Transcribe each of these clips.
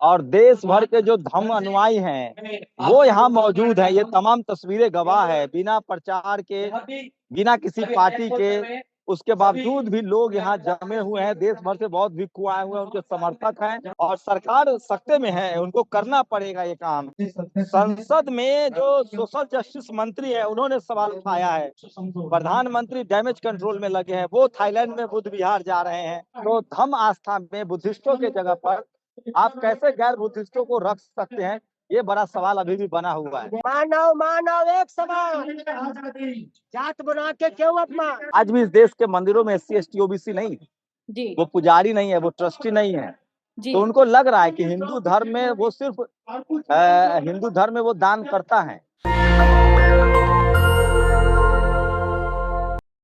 और देश भर के जो धम्म अनुयायी हैं वो यहाँ मौजूद है। ये तमाम तस्वीरें गवाह है। बिना प्रचार के, बिना किसी पार्टी के, उसके बावजूद भी लोग यहाँ जमे हुए हैं। देश भर से बहुत भिक्षु आए हुए हैं, उनके समर्थक हैं और सरकार सत्ते में है, उनको करना पड़ेगा ये काम। संसद में जो सोशल जस्टिस मंत्री है उन्होंने सवाल उठाया है। प्रधानमंत्री डैमेज कंट्रोल में लगे हैं, वो थाईलैंड में बुद्ध विहार जा रहे हैं। तो धम्म आस्था में बुद्धिस्टों के जगह पर आप कैसे गैर बुद्धिस्टों को रख सकते हैं, ये बड़ा सवाल अभी भी बना हुआ है। मानव मानव एक समान, जात बना के क्यों अपमान। आज भी इस देश के मंदिरों में SC ST OBC नहीं, जी वो पुजारी नहीं है, वो ट्रस्टी नहीं है। जी तो उनको लग रहा है कि हिंदू धर्म में वो सिर्फ हिंदू धर्म में वो दान करता है।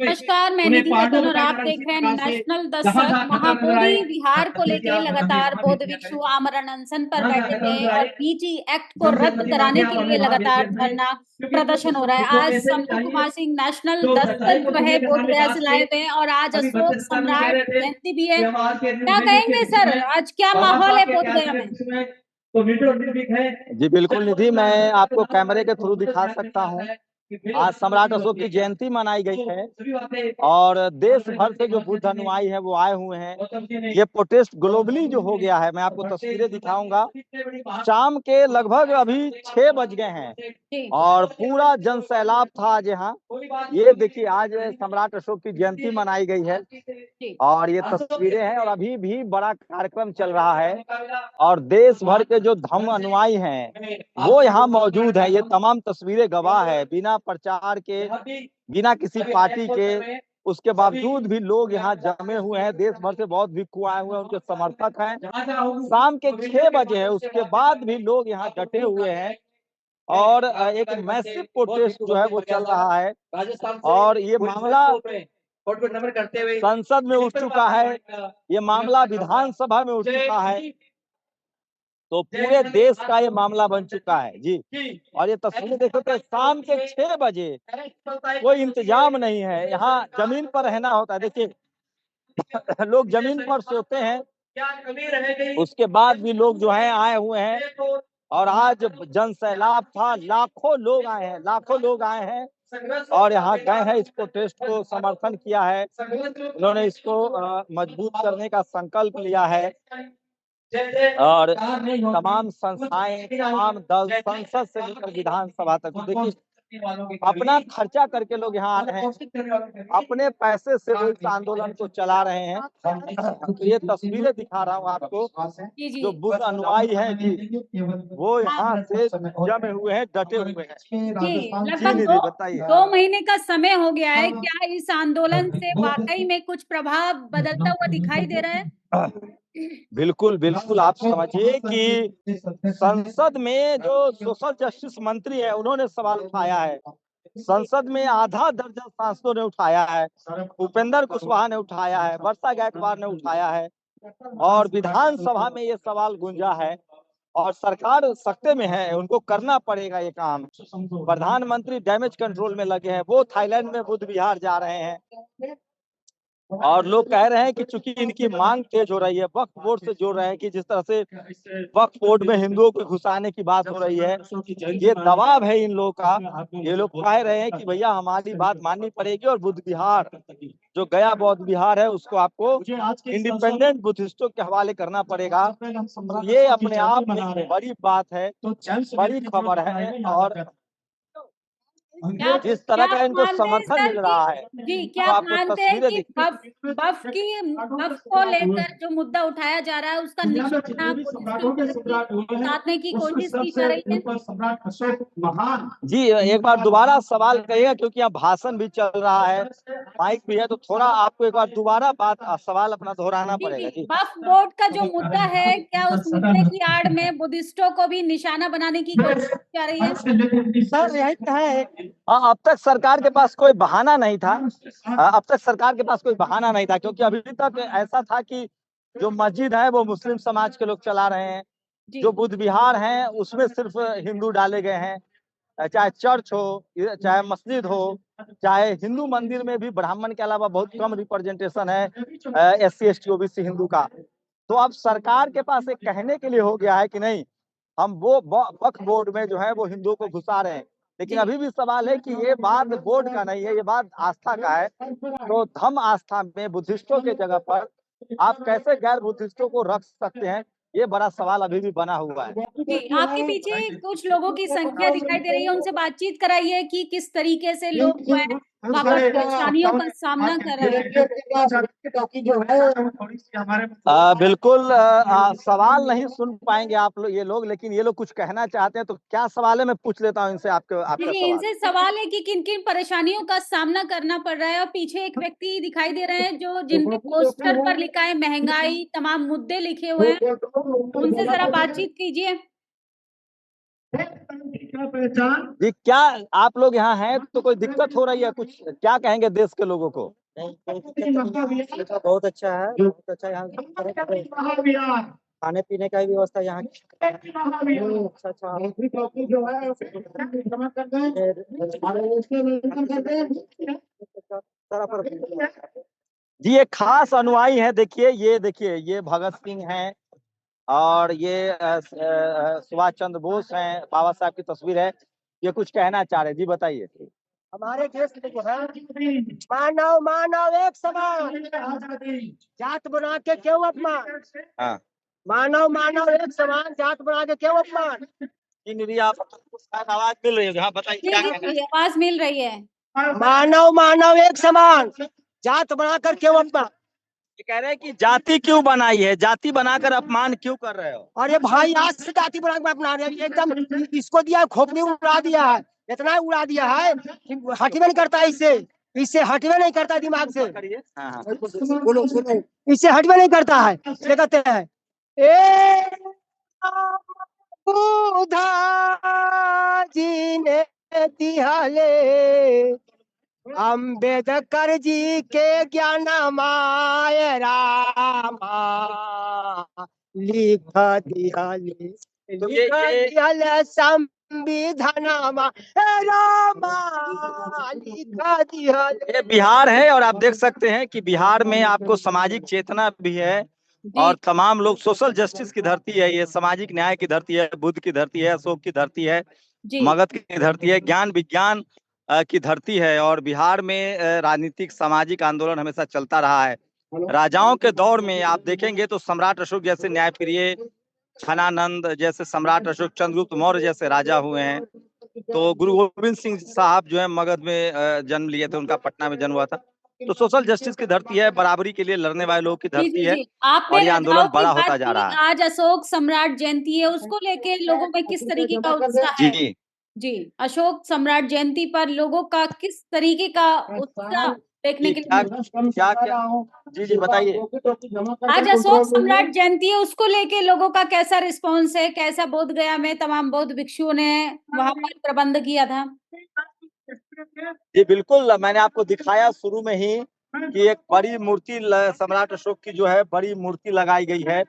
नमस्कार, मैं निधि कटन और आप देख रहे हैं नेशनल दस्तक। महाबोधि विहार को लेकर लगातार बौद्ध भिक्षु आमरण अनशन पर बैठे थे और PG एक्ट को रद्द कराने के लिए लगातार धरना प्रदर्शन हो रहा है। आज संतु कुमार सिंह नेशनल दस्तक जो है बोध गया से लाए हुए हैं और आज अशोक सम्राट जयंती भी है। क्या कहेंगे सर, आज क्या माहौल है बोध गया में? जी बिल्कुल निधि, मैं आपको कैमरे के थ्रू दिखा सकता हूँ। आज सम्राट अशोक की जयंती मनाई गई है और देश भर से जो बुद्ध अनुयायी है वो आए हुए हैं। ये प्रोटेस्ट ग्लोबली जो हो गया है, मैं आपको तस्वीरें दिखाऊंगा। शाम के लगभग अभी 6 बज गए हैं और पूरा जन सैलाब था आज यहाँ। ये देखिए, आज सम्राट अशोक की जयंती मनाई गई है और ये तस्वीरें हैं और अभी भी बड़ा कार्यक्रम चल रहा है और देश भर के जो धम्म अनुयायी हैं वो यहाँ मौजूद है। ये तमाम तस्वीरें गवाह है। बिना प्रचार के, बिना किसी पार्टी के, उसके बावजूद भी लोग यहाँ जमे हुए हैं। देश भर से बहुत भिक्षु आए हुए हैं, उनके समर्थक हैं। शाम के 6 बजे है, उसके बाद भी लोग यहाँ डटे हुए हैं और एक मैसिव प्रोटेस्ट जो है वो चल रहा है और ये मामला संसद में उठ चुका है, ये मामला विधानसभा में उठ चुका है, तो पूरे देश का ये मामला बन चुका है जी। और ये तस्वीरें देखो तो शाम के 6 बजे कोई इंतजाम नहीं है, यहाँ जमीन पर रहना होता है। देखिए लोग जमीन पर सोते हैं, उसके बाद भी लोग जो है आए हुए हैं और आज जन सैलाब था। लाखों लोग आए हैं, लाखों लोग आए हैं और यहाँ गए हैं, इस प्रोटेस्ट को समर्थन किया है। उन्होंने इसको मजबूत करने का संकल्प लिया है और तमाम संस्थाएं, तमाम दल, संसद से लेकर विधानसभा तक, देखिए अपना खर्चा करके लोग यहाँ आ रहे हैं, अपने पैसे से वो इस आंदोलन को चला रहे हैं। तो ये तस्वीरें दिखा रहा हूँ आपको, जो बुद्ध अनुयायी हैं जी, वो यहाँ से जमे हुए हैं, डटे हुए हैं। जी, लगभग बताइए। 2 महीने का समय हो गया है। क्या इस आंदोलन से वाकई में कुछ प्रभाव बदलता हुआ दिखाई दे रहा है? बिल्कुल बिल्कुल, आप समझिए कि संसद में जो सोशल जस्टिस मंत्री है उन्होंने सवाल उठाया है। संसद में आधा दर्जन सांसदों ने उठाया है, उपेंद्र कुशवाहा ने उठाया है, वर्षा गायकवाड़ ने उठाया है और विधानसभा में ये सवाल गूंजा है और सरकार सत्ते में है, उनको करना पड़ेगा ये काम। प्रधानमंत्री डैमेज कंट्रोल में लगे हैं, वो थाईलैंड में बुद्ध विहार जा रहे हैं और लोग कह रहे हैं कि चूंकि इनकी मांग तेज हो रही है, वक्फ बोर्ड से जोड़ रहे हैं कि जिस तरह से वक्फ बोर्ड में हिंदुओं को घुसाने की बात हो रही है, ये दबाव है इन लोगों का। ये लोग कह रहे हैं कि भैया हमारी बात माननी पड़ेगी और बुद्ध विहार जो गया बौद्ध विहार है उसको आपको इंडिपेंडेंट बुद्धिस्टों के हवाले करना पड़ेगा। ये अपने आप में बड़ी बात है, बड़ी खबर है और जिस तरह का इनको समर्थन मिल रहा है, जी, क्या तो आप आपको मानते हैं तस्वीरें कि वक्फ को लेकर जो मुद्दा उठाया जा रहा है उसका निशाना साधने की कोशिश की जा रही है? जी एक बार दोबारा सवाल करिएगा, क्योंकि यहाँ भाषण भी चल रहा है, माइक भी है, तो थोड़ा आपको एक बार दोबारा सवाल अपना दोहराना पड़ेगा जी। वक्फ बोर्ड का जो मुद्दा है, क्या उस मुद्दे की आड़ में बुद्धिस्टों को भी निशाना बनाने की कोशिश की जा रही है? सर यही है, अब तक सरकार के पास कोई बहाना नहीं था, अब तक सरकार के पास कोई बहाना नहीं था, क्योंकि अभी तक ऐसा था कि जो मस्जिद है वो मुस्लिम समाज के लोग चला रहे हैं, जो बुद्ध विहार हैं उसमें सिर्फ हिंदू डाले गए हैं, चाहे चर्च हो, चाहे मस्जिद हो, चाहे हिंदू मंदिर में भी ब्राह्मण के अलावा बहुत कम रिप्रेजेंटेशन है SC ST OBC हिंदू का। तो अब सरकार के पास एक कहने के लिए हो गया है कि नहीं, हम वो वक्फ बोर्ड में जो है वो हिंदुओं को घुसा रहे हैं। लेकिन जी। अभी भी सवाल है कि ये बात बोर्ड का नहीं है, ये बात आस्था का है। तो धर्म आस्था में बुद्धिस्टों के जगह पर आप कैसे गैर बुद्धिस्टों को रख सकते हैं, ये बड़ा सवाल अभी भी बना हुआ है। जी, आपके पीछे कुछ लोगों की संख्या दिखाई दे रही है, उनसे बातचीत कराइए कि किस तरीके से लोग जो है वहाँ पर परेशानियों का सामना कर रहे हैं। बिल्कुल सवाल नहीं सुन पाएंगे आप लोग, ये लोग, लेकिन ये लोग कुछ कहना चाहते हैं। तो क्या सवाल है, मैं पूछ लेता हूँ इनसे आपका जी, सवाल। इनसे सवाल है कि किन-किन परेशानियों का सामना करना पड़ रहा है और पीछे एक व्यक्ति दिखाई दे रहे हैं जो जिनके पोस्टर पर लिखा है महँगाई, तमाम मुद्दे लिखे हुए हैं। उनसे ज़रा बातचीत कीजिए। जी, क्या आप लोग यहाँ हैं तो कोई दिक्कत हो रही है, कुछ क्या कहेंगे देश के लोगों को? बहुत अच्छा है, बहुत अच्छा यहाँ खाने पीने का भी व्यवस्था यहाँ जी, ये खास अनुयायी है। देखिए ये भगत सिंह हैं और ये सुभाष चंद्र बोस हैं, बाबा साहब की तस्वीर है। ये कुछ कहना चाह रहे हैं, जी बताइए। हमारे देश में जो है मानव मानव एक समान, जात बना के क्यों अपमान? हाँ, मानव मानव एक समान, जात बना के क्यों अपमान? जी निधि, आप शायद आवाज मिल रही है, हाँ बताइए जी, क्या जी, कहना है? जी, आवाज़ मिल रही है। मानव मानव एक समान, जात बनाकर क्यों अपमान? ये कह रहे हैं कि जाति क्यों बनाई है, जाति बनाकर अपमान क्यों कर रहे हो? अरे भाई आज से जाति बना के अपना रहे हैं, एकदम इसको दिया खोपड़ी उड़ा दिया है, इतना उड़ा दिया है कि हटवे नहीं करता इससे, इससे हटवे नहीं करता दिमाग से। करिए। हाँ, हाँ। बोलो सुनो, इससे हटवे नहीं करता है। ये कहते हैं ए बुधा जी ने दिहाले अम्बेडकर जी के ज्ञान माय रामा लिख दियाले तो ये संविधान रामा लिख दियाले। ये बिहार है और आप देख सकते हैं कि बिहार में आपको सामाजिक चेतना भी है और जी, तमाम लोग, सोशल जस्टिस की धरती है ये, सामाजिक न्याय की धरती है, बुद्ध की धरती है, अशोक की धरती है, जी, मगध की धरती है, ज्ञान विज्ञान की धरती है। और बिहार में राजनीतिक सामाजिक आंदोलन हमेशा चलता रहा है। राजाओं के दौर में आप देखेंगे तो सम्राट अशोक जैसे न्यायप्रिय, छानानंद जैसे सम्राट, अशोक चंद्रगुप्त मौर्य जैसे राजा हुए हैं। तो गुरु गोविंद सिंह साहब जो है मगध में जन्म लिए थे, उनका पटना में जन्म हुआ था। तो सोशल जस्टिस की धरती है, बराबरी के लिए लड़ने वाले लोगों की जी, धरती जी, है जी। आपने और ये राजाओं आंदोलन की बड़ा बात होता जा की, रहा है। आज अशोक सम्राट जयंती है, उसको लेके लोगों में किस तरीके का उत्साह है? जी, जी, अशोक सम्राट जयंती पर लोगों का किस तरीके का उत्साह देखने जी के लिए क्या मिलता है? क्या जी जी बताइए। आज अशोक सम्राट जयंती है, उसको लेके लोगों का कैसा रिस्पॉन्स है? कैसा बोध गया में तमाम बौद्ध भिक्षुओं ने वहाँ पर प्रबंध किया था? जी बिल्कुल, मैंने आपको दिखाया शुरू में ही कि एक बड़ी मूर्ति सम्राट अशोक की जो है बड़ी मूर्ति लगाई गई है।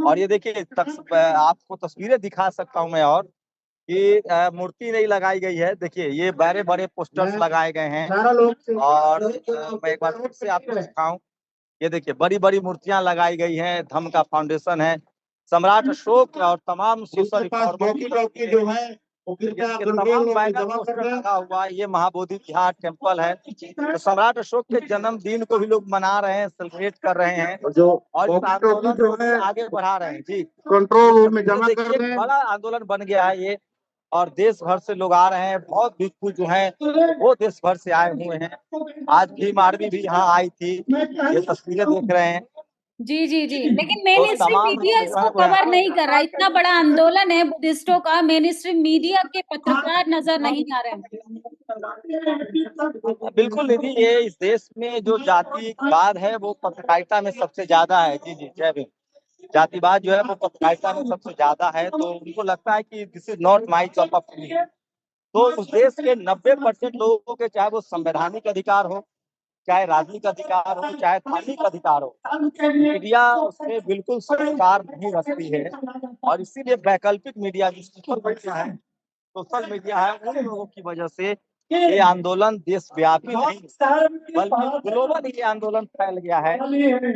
और ये देखिए आपको तस्वीरें दिखा सकता हूँ मैं, और कि मूर्ति नहीं लगाई गई है। देखिए ये बड़े बड़े पोस्टर्स लगाए गए हैं और मैं एक बार फिर से आपको दिखाऊं, ये देखिए बड़ी बड़ी मूर्तियां लगाई गई हैं, धम्म का फाउंडेशन है, सम्राट अशोक और तमाम सोशल रिफॉर्मर जो है तमाम बैनर पोस्टर लगा हुआ है। ये महाबोधि विहार टेम्पल है। तो सम्राट अशोक के जन्मदिन को भी लोग मना रहे हैं, सेलिब्रेट कर रहे हैं और इस आंदोलन को आगे बढ़ा रहे हैं। जी, कंट्रोल रूम में जमा कर देखिए दें। बड़ा आंदोलन बन गया है ये और देश भर से लोग आ रहे हैं। बहुत भिक्षु जो हैं वो देश भर से आए हुए हैं। आज भीम आर्मी भी यहाँ आई थी, ये तस्वीरें देख रहे हैं। जी, जी, जी। लेकिन तो मेन स्ट्रीम तमाम मीडिया जो इसको है वो कवर नहीं यहाँ कर रहा है। इतना बड़ा आंदोलन है बुद्धिस्टों का, मेन स्ट्रीम मीडिया के पत्रकार नज़र नहीं आ रहे हैं। बिल्कुल निधि, ये इस देश में जो जातिवाद है वो पत्रकारिता में सबसे ज्यादा है। जी जी, जय भीम। जातिवाद जो है वो पत्रकारिता में सबसे ज्यादा है, तो उनको लगता है कि this is not my cup of T. तो उस देश के 90% लोगों के, चाहे वो संवैधानिक अधिकार हो, चाहे राजनीतिक अधिकार हो, चाहे धार्मिक अधिकार हो, मीडिया उसमें बिल्कुल सरकार नहीं रखती है। और इसीलिए वैकल्पिक मीडिया जो सोशल मीडिया है, उन लोगों की वजह से ये आंदोलन देशव्यापी नहीं बल्कि ग्लोबल ये आंदोलन फैल गया है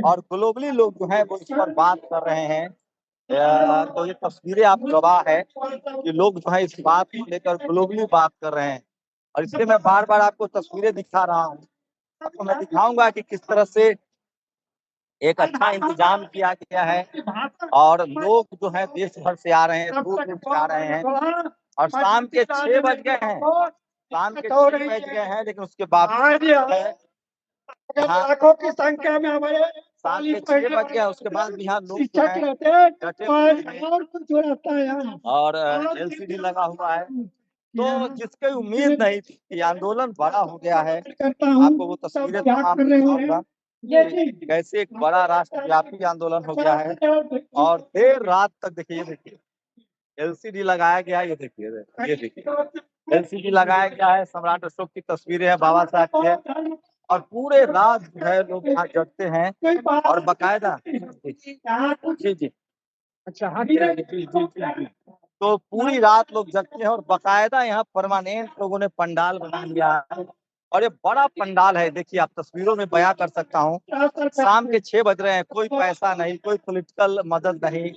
और ग्लोबली लोग जो है वो इस पर बात कर रहे हैं। तो ये तस्वीरें आप गवाह है कि लोग जो है इस बात को लेकर ग्लोबली बात कर रहे हैं और इसलिए मैं बार बार आपको तस्वीरें दिखा रहा हूँ। आपको मैं दिखाऊंगा कि किस तरह से एक अच्छा इंतजाम किया गया है और लोग जो है देश भर से आ रहे हैं, दूर दूर से आ रहे हैं और शाम के 6 बज गए हैं, शाम के 6 बज गए हैं, लेकिन उसके बावजूद जो है यहाँ लाखों की संख्या में हमारे शाम के 6 बज गए, उसके बाद भी यहाँ लोग जो शिक्षक है रहते हैं डटे हुए हैं और कुछ रहता है यहाँ और एलसीडी लगा हुआ है। तो जिसकी उम्मीद नहीं थी कि आंदोलन बड़ा हो गया है, आपको वो तस्वीरें तमाम दिखाऊंगा कि कैसे एक बड़ा राष्ट्रव्यापी आंदोलन हो गया है और देर रात तक देखिए एलसीडी लगाया गया है। ये देखिए एलसीडी लगाया गया है, सम्राट अशोक की तस्वीरें हैं, बाबा साहब की है और पूरे रात जो है लोग यहाँ जगते हैं और बकायदा जी अच्छा जी। तो पूरी रात लोग जगते हैं और बकायदा यहाँ परमानेंट लोगों ने पंडाल बना लिया है और ये बड़ा पंडाल है। देखिए आप तस्वीरों में बयां कर सकता हूँ, शाम के 6 बज रहे हैं, कोई पैसा नहीं, कोई पॉलिटिकल मदद नहीं,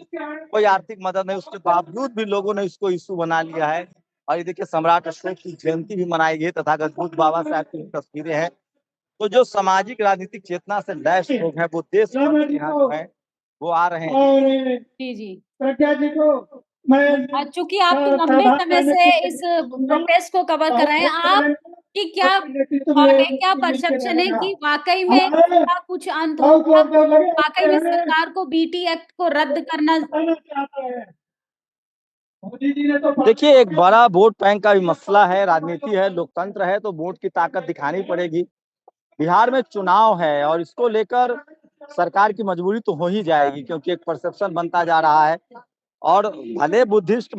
कोई आर्थिक मदद नहीं, उसके बावजूद भी लोगों ने इसको इशू बना लिया है। और ये देखिए सम्राट अशोक की जयंती भी मनाई गई, तथागत बुद्ध बाबा साहब की तस्वीरें हैं। तो जो सामाजिक राजनीतिक चेतना से लैस लोग हैं वो देश भर से यहाँ जो है वो आ रहे हैं। जी प्रज्ञा जी को मैं चूंकि आप तो लंबे समय से इस प्रोटेस्ट को कवर कर रहे हैं, आप की क्या क्या परसेप्शन है कि वाकई में इसका कुछ अंत होगा, वाकई में सरकार को बीटी एक्ट को रद्द करना? देखिए एक बड़ा वोट बैंक का भी मसला है, राजनीति है, लोकतंत्र है, तो वोट की ताकत दिखानी पड़ेगी। बिहार में चुनाव है और इसको लेकर सरकार की मजबूरी तो हो ही जाएगी क्योंकि एक परसेप्शन बनता जा रहा है और भले बुद्धिस्ट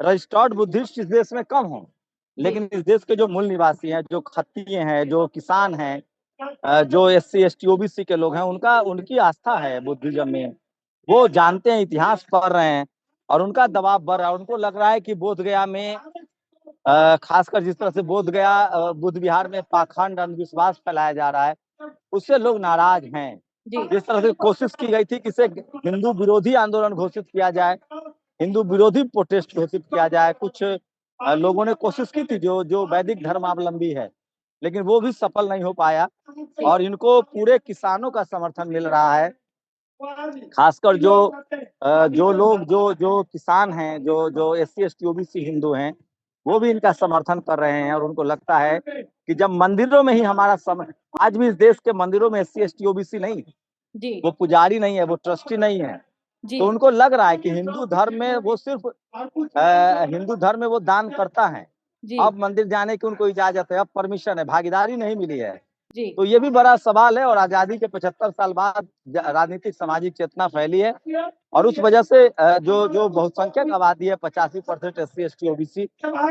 रजिस्टर्ड बुद्धिस्ट इस देश में कम हो, लेकिन इस देश के जो मूल निवासी हैं, जो खत्तिये हैं, जो किसान हैं, जो SC ST OBC के लोग हैं, उनकी आस्था है बुद्धिज्म में। वो जानते हैं, इतिहास पढ़ रहे हैं और उनका दबाव बढ़ रहा है। उनको लग रहा है कि बोधगया में खासकर जिस तरह से बोधगया बुद्ध विहार में पाखंड अंधविश्वास फैलाया जा रहा है, उससे लोग नाराज हैं। जिस तरह से कोशिश की गई थी कि इसे हिंदू विरोधी आंदोलन घोषित किया जाए, हिंदू विरोधी प्रोटेस्ट घोषित किया जाए, कुछ लोगों ने कोशिश की थी जो वैदिक धर्मावलंबी है, लेकिन वो भी सफल नहीं हो पाया और इनको पूरे किसानों का समर्थन मिल रहा है। खासकर जो लोग जो किसान हैं, जो SC ST OBC हिंदू हैं, वो भी इनका समर्थन कर रहे हैं और उनको लगता है कि जब मंदिरों में ही हमारा आज भी इस देश के मंदिरों में SC ST OBC नहीं, वो पुजारी नहीं है, वो ट्रस्टी नहीं है, तो उनको लग रहा है कि हिंदू धर्म में वो सिर्फ हिंदू धर्म में वो दान करता है, अब मंदिर जाने की उनको इजाजत है, अब परमिशन है, भागीदारी नहीं मिली है। तो ये भी बड़ा सवाल है और आजादी के 75 साल बाद राजनीतिक सामाजिक चेतना फैली है और उस वजह से जो बहुसंख्यक आबादी है 85% SC ST OBC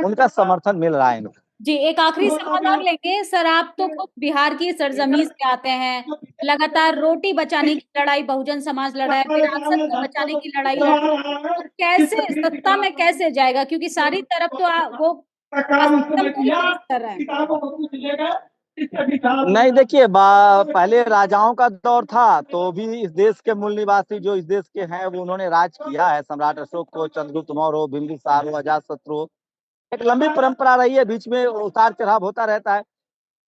उनका समर्थन मिल रहा है इनको। जी, एक आखिरी सवाल और लेंगे सर, आप तो खुद बिहार की सरजमीन से आते हैं, लगातार रोटी बचाने की लड़ाई बहुजन समाज लड़ा है, विरासत को बचाने की लड़ाई लड़ रहा है, तो कैसे सत्ता में कैसे जाएगा, क्योंकि सारी तरफ तो वो कर रहा है। नहीं देखिए, पहले राजाओं का दौर था तो भी इस देश के मूल निवासी जो इस देश के हैं वो उन्होंने राज किया है। सम्राट अशोक को, चंद्रगुप्त मौर्य हो, बिंबिसार हो, अजातशत्रु हो, एक लंबी परंपरा रही है, बीच में उतार चढ़ाव होता रहता है।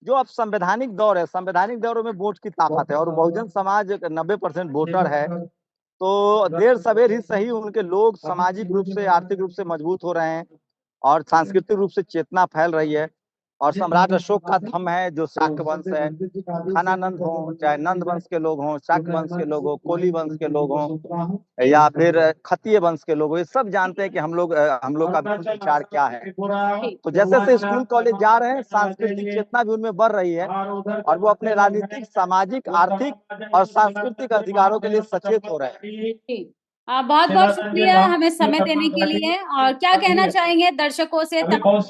जो अब संवैधानिक दौर है, संवैधानिक दौर में वोट की ताकत है और बहुजन समाज 90% वोटर है, तो देर सवेर ही सही उनके लोग सामाजिक रूप से, आर्थिक रूप से मजबूत हो रहे हैं और सांस्कृतिक रूप से चेतना फैल रही है। और सम्राट अशोक का धर्म है जो शाक्य वंश है, खानानंद हो, चाहे नंद वंश के लोग हों, शाक्य वंश के लोग हों, कोली वंश के लोग हों या फिर खत्तिय वंश के लोग हों, ये सब जानते हैं कि हम लोग का विचार क्या है। तो जैसे से स्कूल कॉलेज जा रहे हैं, सांस्कृतिक चेतना भी उनमें बढ़ रही है और वो अपने राजनीतिक, सामाजिक, आर्थिक और सांस्कृतिक अधिकारों के लिए सचेत हो रहे हैं। बहुत बहुत शुक्रिया हमें समय देने के लिए। और क्या कहना चाहेंगे दर्शकों से? तमाम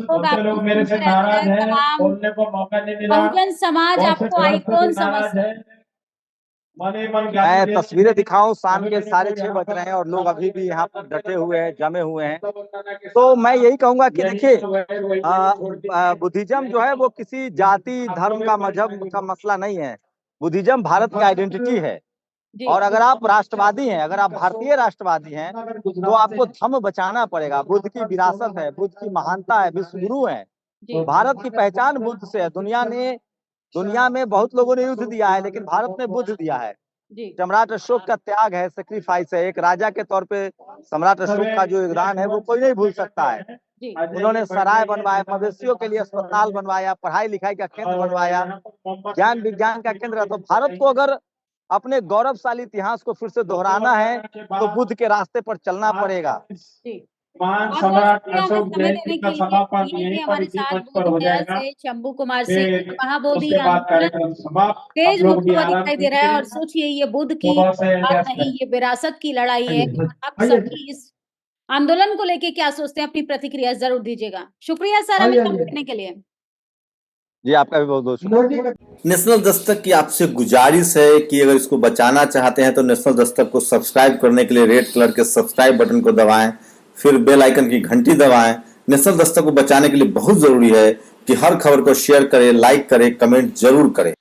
बहुजन समाज आपको आइकॉन समझते हैं। मैं तस्वीरें दिखाऊं, शाम के 6:30 बज रहे हैं और लोग अभी भी यहाँ पर डटे हुए हैं, जमे हुए हैं। तो मैं यही कहूंगा कि देखिए, बुद्धिज्म जो है वो किसी जाति धर्म का मजहब का मसला नहीं है। बुद्धिज्म भारत की आइडेंटिटी है। और अगर आप राष्ट्रवादी हैं, अगर आप भारतीय राष्ट्रवादी हैं, तो आपको धर्म बचाना पड़ेगा। बुद्ध की विरासत है, बुद्ध की महानता है, विश्व गुरु है। भारत की पहचान बुद्ध से है। दुनिया में बहुत लोगों ने युद्ध दिया है, लेकिन भारत ने बुद्ध दिया है। सम्राट अशोक का त्याग है, सेक्रीफाइस है। एक राजा के तौर पे सम्राट अशोक का जो योगदान है वो कोई नहीं भूल सकता है। उन्होंने सराय बनवाया, मवेशियों के लिए अस्पताल बनवाया, पढ़ाई लिखाई का केंद्र बनवाया, ज्ञान विज्ञान का केंद्र। तो भारत को अगर अपने गौरवशाली इतिहास को फिर से दोहराना है तो बुद्ध के रास्ते पर चलना पड़ेगा। सम्राट अशोक जयंती का समापन यहीं पर इसी मंच पर हो जाएगा। शंभू कुमार सिंह महाबोधि आंदोलन तेज होता हुआ दिखाई दे रहा है। और सोचिए, ये बुद्ध की बात नहीं, ये विरासत की लड़ाई है। आप सभी इस आंदोलन को लेके क्या सोचते हैं, अपनी प्रतिक्रिया जरूर दीजिएगा। शुक्रिया सर हमें समझने के लिए। जी आपका भी बहुत बहुत शुक्रिया। नेशनल दस्तक की आपसे गुजारिश है कि अगर इसको बचाना चाहते हैं तो नेशनल दस्तक को सब्सक्राइब करने के लिए रेड कलर के सब्सक्राइब बटन को दबाएं, फिर बेल आइकन की घंटी दबाएं। नेशनल दस्तक को बचाने के लिए बहुत जरूरी है कि हर खबर को शेयर करें, लाइक करें, कमेंट जरूर करें।